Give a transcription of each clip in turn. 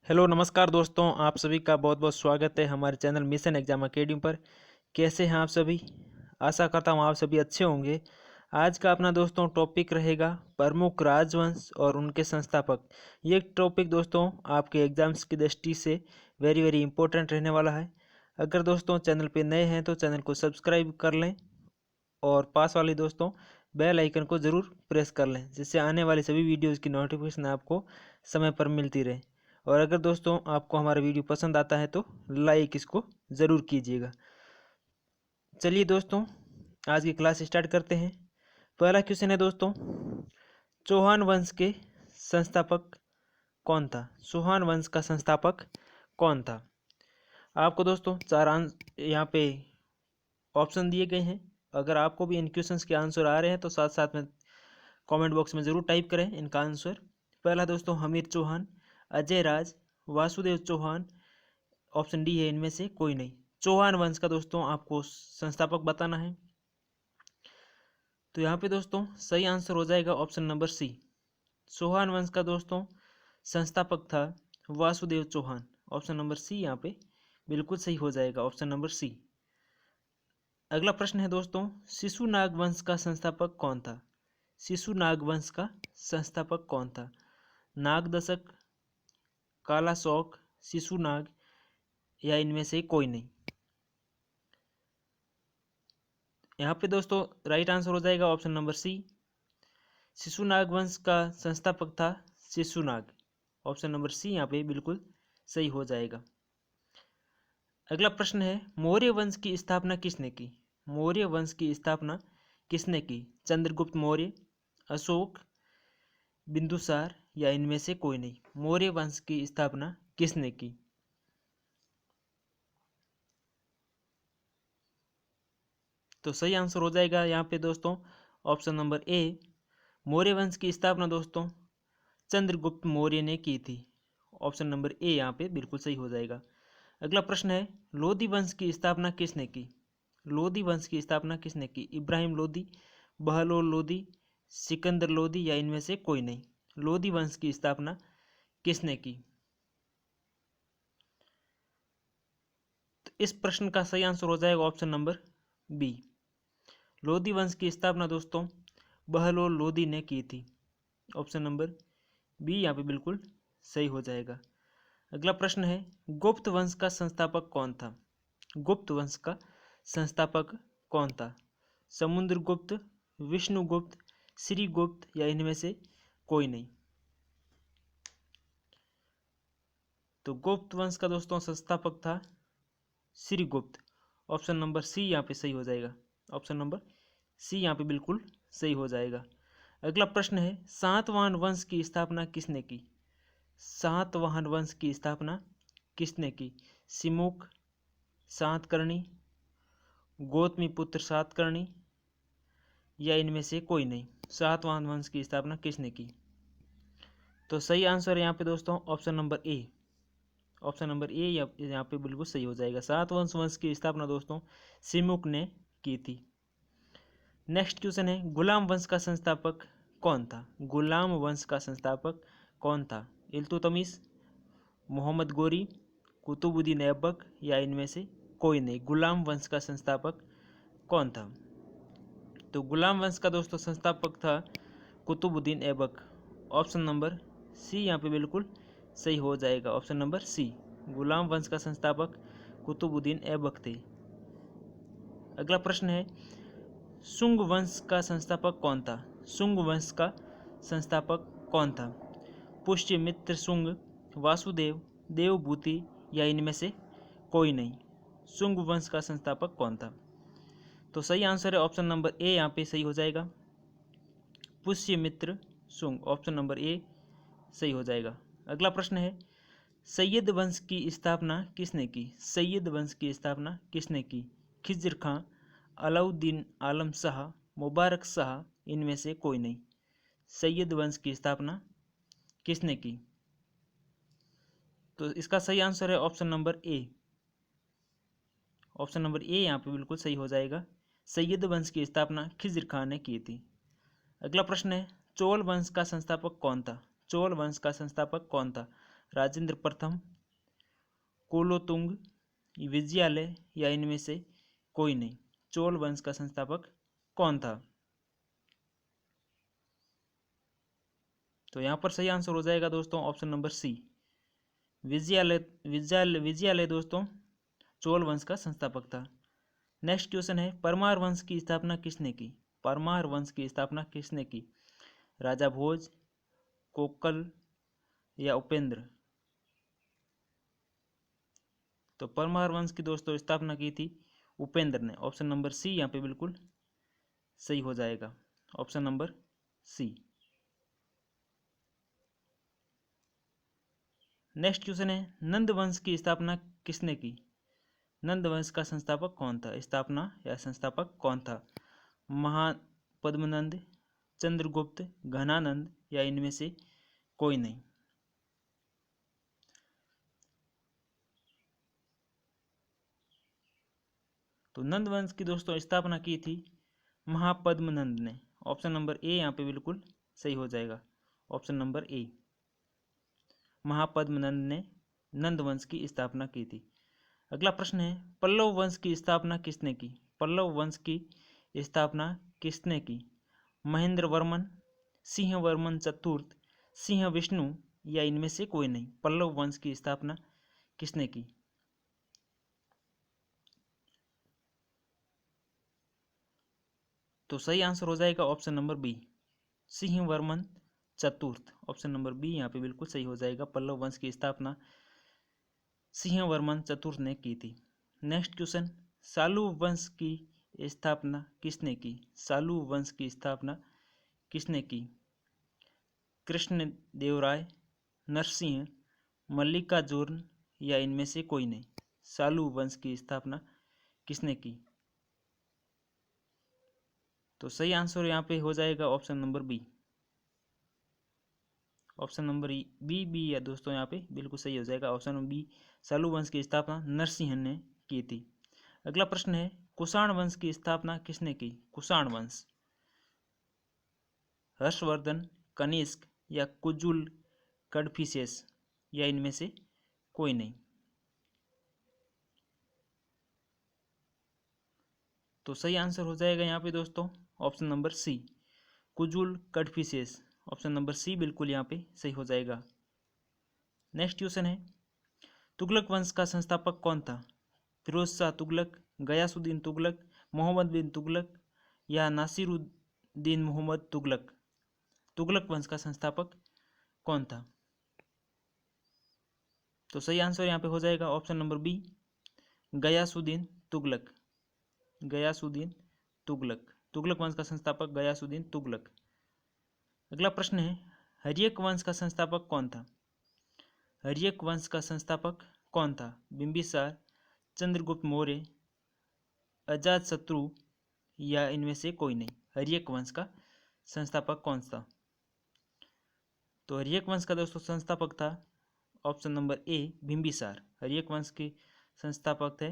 Hello नमस्कार दोस्तों, आप सभी का बहुत बहुत स्वागत है हमारे चैनल मिशन एग्जाम अकेडमी पर। कैसे हैं आप सभी? आशा करता हूं आप सभी अच्छे होंगे। आज का अपना दोस्तों टॉपिक रहेगा प्रमुख राजवंश और उनके संस्थापक। ये टॉपिक दोस्तों आपके एग्जाम्स की दृष्टि से वेरी वेरी इंपॉर्टेंट रहने वाला है। अगर दोस्तों चैनल पे नए हैं तो चैनल को सब्सक्राइब कर लें और पास वाले दोस्तों बेल आइकन को ज़रूर प्रेस कर लें, जिससे आने वाली सभी वीडियोज़ की नोटिफिकेशन आपको समय पर मिलती रहे। और अगर दोस्तों आपको हमारा वीडियो पसंद आता है तो लाइक इसको ज़रूर कीजिएगा। चलिए दोस्तों आज की क्लास स्टार्ट करते हैं। पहला क्वेश्चन है दोस्तों, चौहान वंश के संस्थापक कौन था? चौहान वंश का संस्थापक कौन था? आपको दोस्तों चार यहाँ पे ऑप्शन दिए गए हैं। अगर आपको भी इन क्वेश्चंस के आंसर आ रहे हैं तो साथ साथ में कमेंट बॉक्स में ज़रूर टाइप करें इनका आंसर। पहला दोस्तों हमीर चौहान, अजय राज, वासुदेव चौहान, ऑप्शन डी है इनमें से कोई नहीं। चौहान वंश का दोस्तों आपको संस्थापक बताना है, तो यहाँ पे दोस्तों सही आंसर हो जाएगा ऑप्शन नंबर सी। चौहान वंश का दोस्तों संस्थापक था Vasudev Chauhan. Option number C यहाँ पे बिल्कुल सही हो जाएगा, ऑप्शन नंबर सी। अगला प्रश्न है दोस्तों, शिशुनाग वंश का संस्थापक कौन था? शिशुनाग वंश का संस्थापक कौन था? नागदशक, काला शौक, शिशुनाग या इनमें से कोई नहीं। यहाँ पे दोस्तों राइट आंसर हो जाएगा ऑप्शन नंबर सी। शिशुनाग वंश का संस्थापक था शिशुनाग। ऑप्शन नंबर सी यहाँ पे बिल्कुल सही हो जाएगा। अगला प्रश्न है, मौर्य वंश की स्थापना किसने की? मौर्य वंश की स्थापना किसने की? चंद्रगुप्त मौर्य, अशोक, बिंदुसार या इनमें से कोई नहीं। मौर्य वंश की स्थापना किसने की? तो सही आंसर हो जाएगा यहाँ पे दोस्तों ऑप्शन नंबर ए। मौर्य वंश की स्थापना दोस्तों चंद्रगुप्त मौर्य ने की थी। ऑप्शन नंबर ए यहाँ पे बिल्कुल सही हो जाएगा। अगला प्रश्न है, लोधी वंश की स्थापना किसने की? लोधी वंश की स्थापना किसने की? इब्राहिम लोधी, बहलोल लोधी, सिकंदर लोधी या इनमें से कोई नहीं। लोधी वंश की स्थापना किसने की? तो इस प्रश्न का सही आंसर हो जाएगा ऑप्शन नंबर बी। लोधी वंश की स्थापना दोस्तों बहलोल लोधी ने की थी। ऑप्शन नंबर बी यहाँ पे बिल्कुल सही हो जाएगा। अगला प्रश्न है, गुप्त वंश का संस्थापक कौन था? गुप्त वंश का संस्थापक कौन था? समुद्रगुप्त, विष्णुगुप्त, श्रीगुप्त या इनमें से कोई नहीं। तो गुप्त वंश का दोस्तों संस्थापक था श्रीगुप्त। ऑप्शन नंबर सी यहाँ पे सही हो जाएगा। ऑप्शन नंबर सी यहाँ पे बिल्कुल सही हो जाएगा। अगला प्रश्न है, सातवाहन वंश की स्थापना किसने की? सातवाहन वंश की स्थापना किसने की? सिमुक, सातकर्णी, गौतमी पुत्र सातकर्णी या इनमें से कोई नहीं। सातवाहन वंश की स्थापना किसने की? तो सही आंसर है यहाँ पे दोस्तों option number A. Option number A यहाँ पे बिल्कुल सही हो जाएगा। सातवाहन वंश की स्थापना दोस्तों सिमुक ने की थी। नेक्स्ट क्वेश्चन है, गुलाम वंश का संस्थापक कौन था? गुलाम वंश का संस्थापक कौन था? इल्तुतमिश, मोहम्मद गोरी, कुतुबुद्दीन ऐबक या इनमें से कोई नहीं। गुलाम वंश का संस्थापक कौन था? तो गुलाम वंश का दोस्तों संस्थापक था Qutbuddin Aibak. Option number C यहाँ पे बिल्कुल सही हो जाएगा। ऑप्शन नंबर सी, गुलाम वंश का संस्थापक कुतुबुद्दीन ऐबक थे। अगला प्रश्न है, शुंग वंश का संस्थापक कौन था? शुंग वंश का संस्थापक कौन था? पुष्यमित्र शुंग, वासुदेव, देवभूति या इनमें से कोई नहीं। शुंग वंश का संस्थापक कौन था? तो सही आंसर है ऑप्शन नंबर ए यहाँ पे सही हो जाएगा, पुष्यमित्र शुंग। ऑप्शन नंबर ए सही हो जाएगा। अगला प्रश्न है, सैयद वंश की स्थापना किसने की? सैयद वंश की स्थापना किसने की? खिज्र खां, अलाउद्दीन आलम शाह, मुबारक शाह, इनमें से कोई नहीं। सैयद वंश की स्थापना किसने की? तो इसका सही आंसर है option number A. Option number A यहाँ पे बिल्कुल सही हो जाएगा। सैयद वंश की स्थापना खिज्र खान ने की थी। अगला प्रश्न है, चोल वंश का संस्थापक कौन था? चोल वंश का संस्थापक कौन था? राजेंद्र प्रथम, कुलोत्तुंग, विजयालय या इनमें से कोई नहीं। चोल वंश का संस्थापक कौन था? तो यहाँ पर सही आंसर हो जाएगा दोस्तों option number C, Vijayalaya. Vijayalaya दोस्तों चोल वंश का संस्थापक था। नेक्स्ट क्वेश्चन है, परमार वंश की स्थापना किसने की? परमार वंश की स्थापना किसने की? राजा भोज, कोकल या उपेंद्र? तो परमार वंश की दोस्तों स्थापना की थी उपेंद्र ने। ऑप्शन नंबर सी यहाँ पे बिल्कुल सही हो जाएगा, option number C. Next question है, नंद वंश की स्थापना किसने की? नंद वंश का संस्थापक कौन था? स्थापना या संस्थापक कौन था? महापद्मनंद, चंद्रगुप्त, घनानंद या इनमें से कोई नहीं। तो नंद वंश की दोस्तों स्थापना की थी महापद्मनंद ने। ऑप्शन नंबर ए यहाँ पे बिल्कुल सही हो जाएगा, ऑप्शन नंबर ए। महापद्मनंद ने नंद वंश की स्थापना की थी। अगला प्रश्न है, पल्लव वंश की स्थापना किसने की? पल्लव वंश की स्थापना किसने की? महेंद्र वर्मन, सिंह वर्मन चतुर्थ, सिंह विष्णु या इनमें से कोई नहीं। पल्लव वंश की स्थापना किसने की? तो सही आंसर हो जाएगा option number B, Simhavarman चतुर्थ। ऑप्शन नंबर बी यहाँ पे बिल्कुल सही हो जाएगा। पल्लव वंश की स्थापना सिंह वर्मन चतुर्थ ने की थी। नेक्स्ट क्वेश्चन, सालू वंश की स्थापना किसने की? सालू वंश की स्थापना किसने की? कृष्ण देवराय, नरसिंह, मल्लिकार्जुन या इनमें से कोई नहीं। सालू वंश की स्थापना किसने की? तो सही आंसर यहाँ पे हो जाएगा option number B, option number B या दोस्तों यहाँ पे बिल्कुल सही हो जाएगा, ऑप्शन नंबर बी। सालू वंश की स्थापना नरसिंह ने की थी। अगला प्रश्न है, कुषाण वंश की स्थापना किसने की? कुषाण वंश, हर्षवर्धन, कनिष्क या कुजुल कड़फिसेस या इनमें से कोई नहीं। तो सही आंसर हो जाएगा यहाँ पे दोस्तों option number C, Kujula Kadphises. Option number C बिल्कुल यहाँ पे सही हो जाएगा। नेक्स्ट क्वेश्चन है, तुगलक वंश का संस्थापक कौन था? फिरोज शाह तुगलक, गयासुद्दीन तुगलक, मोहम्मद बिन तुगलक या नासिरुद्दीन मोहम्मद तुगलक? तुगलक वंश का संस्थापक कौन था? तो सही आंसर यहाँ पे हो जाएगा option number B, Ghiyasuddin Tughlaq. Ghiyasuddin Tughlaq, Tughlaq वंश का संस्थापक गयासुद्दीन तुगलक। अगला प्रश्न है, हर्यक वंश का संस्थापक कौन था? हर्यक वंश का संस्थापक कौन था? बिंबिसार, चंद्रगुप्त मौर्य, अजातशत्रु या इनमें से कोई नहीं। हर्यक वंश का संस्थापक कौन था? तो हर्यक वंश का दोस्तों संस्थापक था option number A, Bimbisara. Haryanka वंश के संस्थापक थे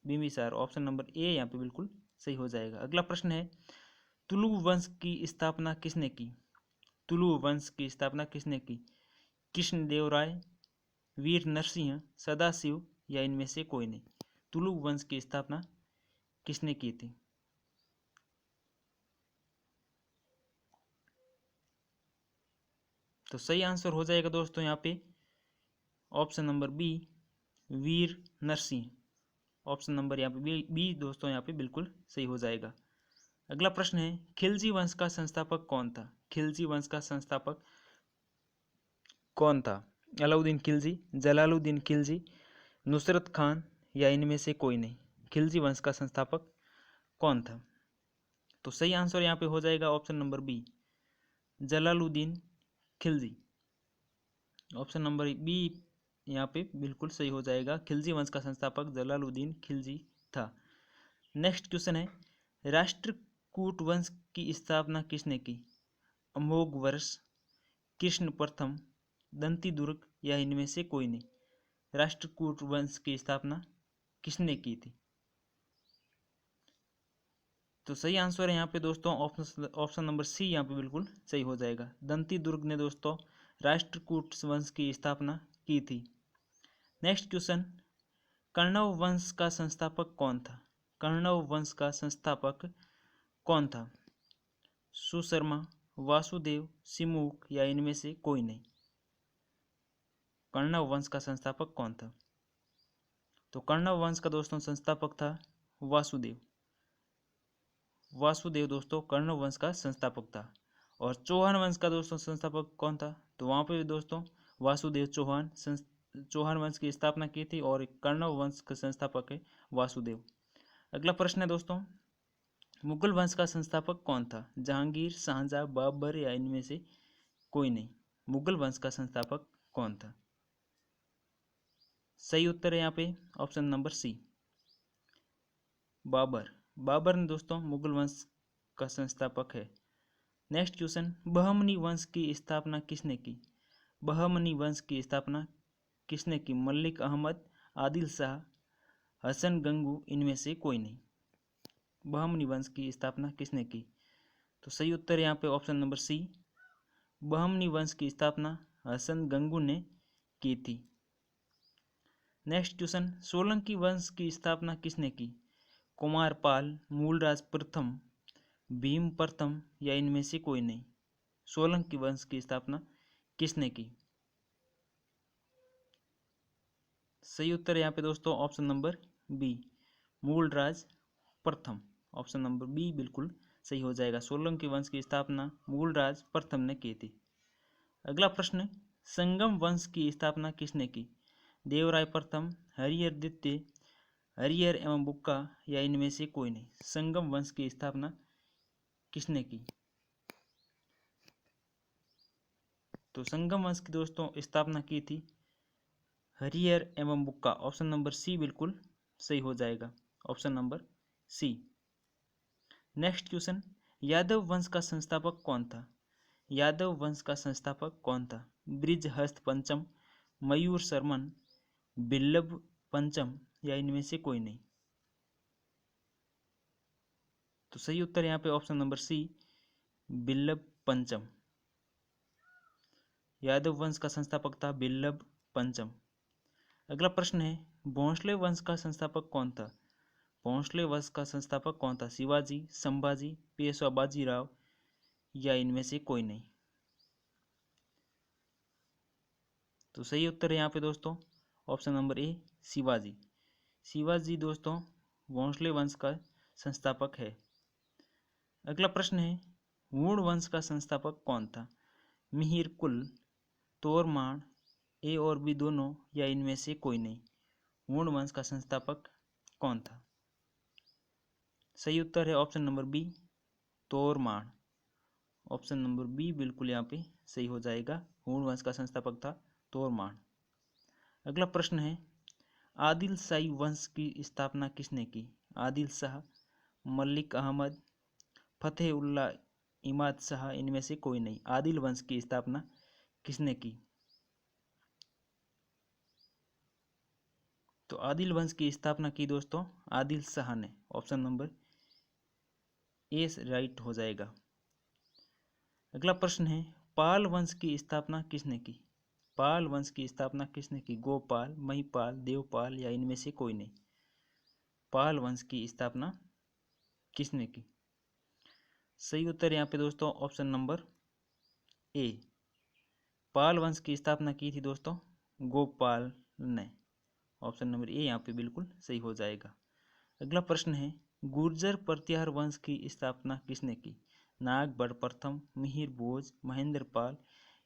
बिंबिसार। ऑप्शन नंबर ए यहाँ पे बिल्कुल सही हो जाएगा। अगला प्रश्न है, तुलु वंश की स्थापना किसने की? तुलु वंश की स्थापना किसने की? कृष्णदेव राय, वीर नरसिंह, सदाशिव या इनमें से कोई नहीं। तुलु वंश की स्थापना किसने की थी? तो सही आंसर हो जाएगा दोस्तों यहाँ पे ऑप्शन नंबर बी, वीर नरसिंह। ऑप्शन नंबर यहाँ पे बी दोस्तों यहाँ पे बिल्कुल सही हो जाएगा। अगला प्रश्न है, खिलजी वंश का संस्थापक कौन था? खिलजी वंश का संस्थापक कौन था? अलाउद्दीन खिलजी, जलालुद्दीन खिलजी, नुसरत खान या इनमें से कोई नहीं। खिलजी वंश का संस्थापक कौन था? तो सही आंसर यहाँ पे हो जाएगा option number B, Jalaluddin Khilji. Option number B यहाँ पे बिल्कुल सही हो जाएगा। खिलजी वंश का संस्थापक जलालुद्दीन खिलजी था। नेक्स्ट क्वेश्चन है, राष्ट्रकूट वंश की स्थापना किसने की? अमोघ वर्ष, कृष्ण प्रथम, दंती दुर्ग या इनमें से कोई नहीं। राष्ट्रकूट वंश की स्थापना किसने की थी? तो सही आंसर है यहाँ पे दोस्तों ऑप्शन नंबर सी यहाँ पे बिल्कुल सही हो जाएगा। दंती दुर्ग ने दोस्तों राष्ट्रकूट वंश की स्थापना की थी। नेक्स्ट क्वेश्चन, कर्णव वंश का संस्थापक कौन था? कर्णव वंश का संस्थापक कौन था? सुशर्मा, वासुदेव, सिमुक या इनमें से कोई नहीं? कर्णव वंश का संस्थापक कौन था? तो कर्णव वंश का दोस्तों संस्थापक था वासुदेव। वासुदेव दोस्तों कर्णव वंश का संस्थापक था। और चौहान वंश का दोस्तों संस्थापक कौन था? तो वहाँ पे भी दोस्तों वासुदेव चौहान वंश की स्थापना की थी और कर्णव वंश का संस्थापक है वासुदेव। अगला प्रश्न है दोस्तों, मुगल वंश का संस्थापक कौन था? जहांगीर, शाहजहां, बाबर या इनमें से कोई नहीं? मुगल वंश का संस्थापक कौन था? सही उत्तर है यहाँ पे option number C, Babur. Babur ने दोस्तों मुगल वंश का संस्थापक है। नेक्स्ट क्वेश्चन, बहमनी वंश की स्थापना किसने की? बहमनी वंश की स्थापना किसने की? मलिक अहमद, आदिल शाह, हसन गंगू, इनमें से कोई नहीं? बहमनी वंश की स्थापना किसने की? तो सही उत्तर यहाँ पे ऑप्शन नंबर सी, बहमनी वंश की स्थापना हसन गंगू ने की थी। नेक्स्ट क्वेश्चन, सोलंकी वंश की स्थापना किसने की? कुमारपाल, मूलराज प्रथम, भीम प्रथम या इनमें से कोई नहीं? सोलंकी वंश की स्थापना किसने की? सही उत्तर यहाँ पे दोस्तों ऑप्शन नंबर बी, मूलराज प्रथम। ऑप्शन नंबर बी बिल्कुल सही हो जाएगा। सोलंकी वंश की स्थापना मूलराज प्रथम ने की थी। अगला प्रश्न, संगम वंश की स्थापना किसने की? देवराय प्रथम, हरिहर द्वितीय, हरिहर एवं बुक्का या इनमें से कोई नहीं? संगम वंश की स्थापना किसने की? तो संगम वंश की दोस्तों स्थापना की थी हरिहर एवं बुक्का। ऑप्शन नंबर सी बिल्कुल सही हो जाएगा, option number C. Next question, Yadav वंश का संस्थापक कौन था? यादव वंश का संस्थापक कौन था? बृजहस्त पंचम, मयूर शर्मन, बिल्लभ पंचम या इनमें से कोई नहीं? तो सही उत्तर यहाँ पे ऑप्शन नंबर सी, बिल्लभ पंचम। यादव वंश का संस्थापक था बिल्लभ पंचम। अगला प्रश्न है, भोंसले वंश का संस्थापक कौन था? भोंसले वंश का संस्थापक कौन था? शिवाजी, संभाजी, पेशवा बाजीराव या इनमें से कोई नहीं? तो सही उत्तर है यहाँ पे दोस्तों ऑप्शन नंबर ए, शिवाजी। शिवाजी दोस्तों भोंसले वंश का संस्थापक है। अगला प्रश्न है, हूण वंश का संस्थापक कौन था? मिहिर कुल, तोरमाण, ए और बी दोनों या इनमें से कोई नहीं? हूण वंश का संस्थापक कौन था? सही उत्तर है option number B, Toramana. Option number B बिल्कुल यहाँ पे सही हो जाएगा। हूण वंश का संस्थापक था तोरमाण। अगला प्रश्न है, आदिल शाही वंश की स्थापना किसने की? आदिल शाह, मलिक अहमद, फतेह उल्लाह, इमाद शाह, इनमें से कोई नहीं? आदिल वंश की स्थापना किसने की? तो आदिल वंश की स्थापना की दोस्तों आदिल शाह ने। ऑप्शन नंबर ए राइट हो जाएगा। अगला प्रश्न है, पाल वंश की स्थापना किसने की? पाल वंश की स्थापना किसने की? गोपाल, महिपाल, देवपाल या इनमें से कोई नहीं? पाल वंश की स्थापना किसने की? सही उत्तर यहाँ पे दोस्तों ऑप्शन नंबर ए, पाल वंश की स्थापना की थी दोस्तों गोपाल ने। ऑप्शन नंबर ए यहाँ पे बिल्कुल सही हो जाएगा। अगला प्रश्न है, गुर्जर प्रत्याहार वंश की स्थापना किसने की? नागबड़ प्रथम, मिहिर भोज, महेंद्र पाल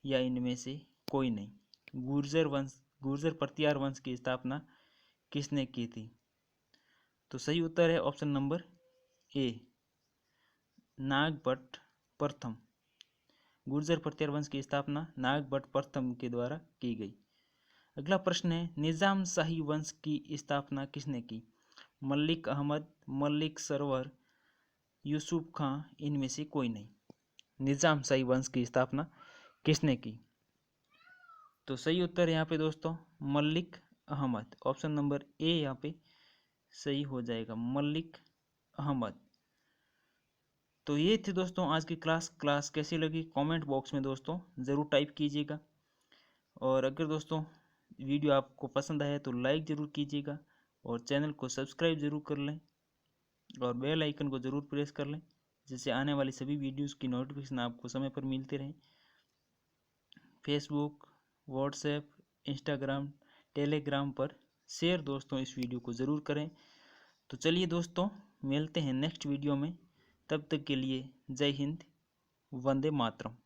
या इनमें से कोई नहीं? गुर्जर प्रत्याहार वंश की स्थापना किसने की थी? तो सही उत्तर है ऑप्शन नंबर ए, नागभट्ट प्रथम। गुर्जर प्रत्याहार वंश की स्थापना नागभट्ट प्रथम के द्वारा की गई। अगला प्रश्न है, निजाम शाही वंश की स्थापना किसने की? मलिक अहमद, मलिक सरवर, यूसुफ खां, इनमें से कोई नहीं? निजाम शाही वंश की स्थापना किसने की? तो सही उत्तर यहाँ पे दोस्तों Malik Ahmad. Option number A यहाँ पे सही हो जाएगा, मलिक अहमद। तो ये थी दोस्तों आज की क्लास कैसी लगी कमेंट बॉक्स में दोस्तों ज़रूर टाइप कीजिएगा। और अगर दोस्तों वीडियो आपको पसंद आया तो लाइक ज़रूर कीजिएगा और चैनल को सब्सक्राइब ज़रूर कर लें और बेल आइकन को ज़रूर प्रेस कर लें, जिससे आने वाली सभी वीडियोस की नोटिफिकेशन आपको समय पर मिलते रहें। फेसबुक, व्हाट्सएप, इंस्टाग्राम, टेलीग्राम पर शेयर दोस्तों इस वीडियो को ज़रूर करें। तो चलिए दोस्तों, मिलते हैं नेक्स्ट वीडियो में। तब तक के लिए जय हिंद, वंदे मातरम।